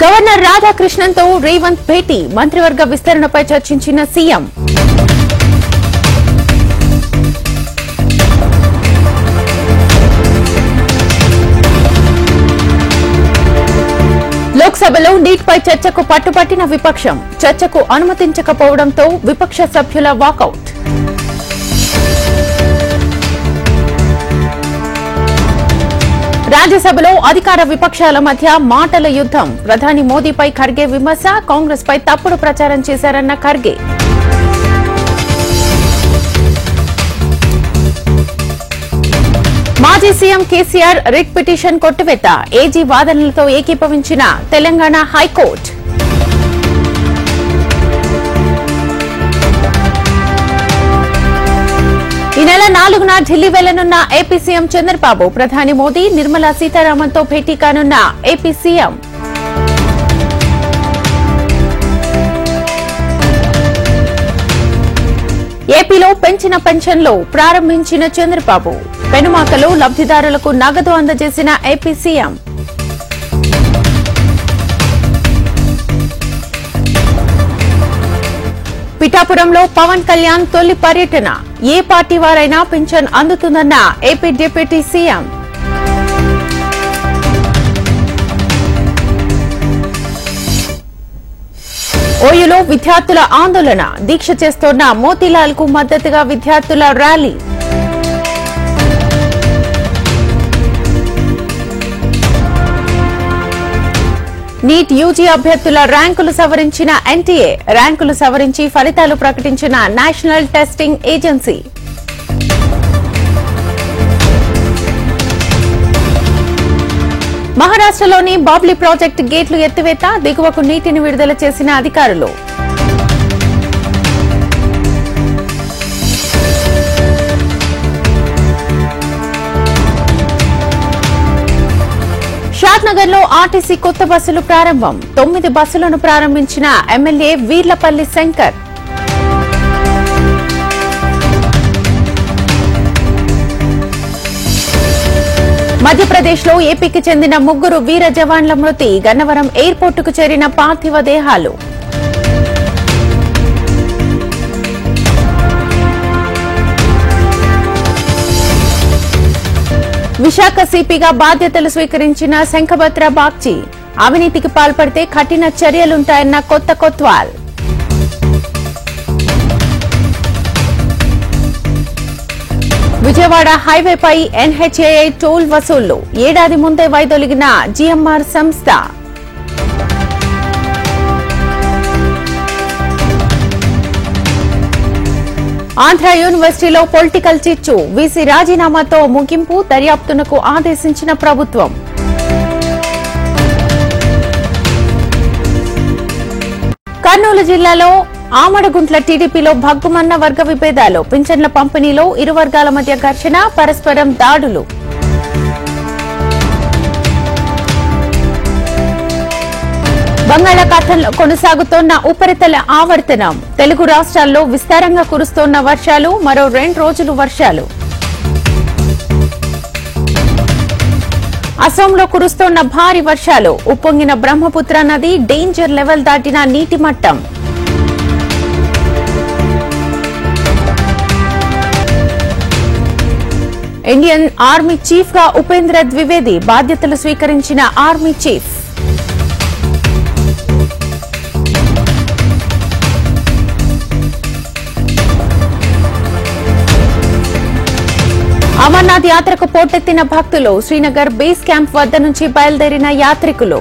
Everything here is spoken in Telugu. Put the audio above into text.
గవర్నర్ రాధాకృష్ణన్తో రేవంత్ భేటీ, మంత్రివర్గ విస్తరణపై చర్చించిన సీఎం. లోక్సభలో నీట్పై చర్చకు పట్టుబట్టిన విపక్షం, చర్చకు అనుమతించకపోవడంతో విపక్ష సభ్యుల వాకౌట్. రాజ్యసభలో అధికార విపక్షాల మధ్య మాటల యుద్దం, ప్రధాని మోదీపై ఖర్గే విమర్శ, కాంగ్రెస్ పై తప్పుడు ప్రచారం చేశారన్న ఖర్గే. మాజీ సీఎం కేసీఆర్ రిట్ పిటిషన్ కొట్టివేత, ఏజీ వాదనలతో ఏకీభవించిన తెలంగాణ హైకోర్టు. ఈ నెల 4న ఢిల్లీ వెళ్లనున్న ఏపీ సీఎం చంద్రబాబు, ప్రధాని మోదీ, నిర్మలా సీతారామన్తో భేటీ కానున్న ఏపీ సీఎం. ఏపీలో పెంచిన పెన్షన్లు ప్రారంభించిన చంద్రబాబు, పెనుమాకలో లబ్దిదారులకు నగదు అందజేసిన ఏపీ సీఎం. పిఠాపురంలో పవన్ కళ్యాణ్ తొలి పర్యటన, ఏ పార్టీ వారైనా పింఛన్ అందుతుందన్న ఏపీ డిప్యూటీ సీఎం. ఓయూలో విద్యార్థుల ఆందోళన, దీక్ష చేస్తోన్న మోతీలాల్ కు మద్దతుగా విద్యార్థుల ర్యాలీ. నీట్ యూజీ అభ్యర్థుల ర్యాంకులు సవరించిన ఎన్టీఏ, ర్యాంకులు సవరించి ఫలితాలు ప్రకటించిన నేషనల్ టెస్టింగ్ ఏజెన్సీ. మహారాష్ట్రలోని బాబ్లీ ప్రాజెక్టు గేట్లు ఎత్తివేత, దిగువకు నీటిని విడుదల చేసిన అధికారులు. షాద్నగర్ లో ఆర్టీసీ కొత్త బస్సులు ప్రారంభం, 9 బస్సులను ప్రారంభించిన ఎమ్మెల్యే వీర్లపల్లి శంకర్. మధ్యప్రదేశ్ లో ఏపీకి చెందిన 3 వీర జవాన్ల మృతి, గన్నవరం ఎయిర్పోర్టుకు చేరిన పార్థివ దేహాలు. విశాఖ సిపిగా బాధ్యతలు స్వీకరించిన శంఖభద్ర బాగ్చి, అవినీతికి పాల్పడితే కఠిన చర్యలుంటాయన్న కొత్త కొత్వాల్. విజయవాడ హైవేపై ఎన్హెచ్ఏఐ టోల్ వసూళ్లు, ఏడాది ముందే వైదొలిగిన జీఎంఆర్ సంస్థ. ఆంధ్ర యూనివర్సిటీలో పొలిటికల్ చిచ్చు, వీసీ రాజీనామాతో ముగింపు, దర్యాప్తునకు ఆదేశించిన ప్రభుత్వం. కర్నూలు జిల్లాలో ఆమడగుంట్ల టీడీపీలో భగ్గుమన్న వర్గ విభేదాలు, పింఛన్ల పంపిణీలో ఇరు వర్గాల మధ్య ఘర్షణ, పరస్పరం దాడులు. బంగాళాఖాతంలో కొనసాగుతోన్న ఉపరితల ఆవర్తనం, తెలుగు రాష్ట్రాల్లో విస్తారంగా కురుస్తోన్న వర్షాలు, మరో 2 రోజులు వర్షాలు. అసోంలో కురుస్తోన్న భారీ వర్షాలు, ఉప్పొంగిన బ్రహ్మపుత్ర నది, డేంజర్ లెవెల్ దాటిన నీటి మట్టం. ఇండియన్ ఆర్మీ చీఫ్ గా ఉపేంద్ర ద్వివేది, బాధ్యతలు స్వీకరించిన ఆర్మీ చీఫ్. అమర్నాథ్ యాత్రకు పోటెత్తిన భక్తులు, శ్రీనగర్ బేస్ క్యాంప్ వద్ద నుంచి బయలుదేరిన యాత్రికులు.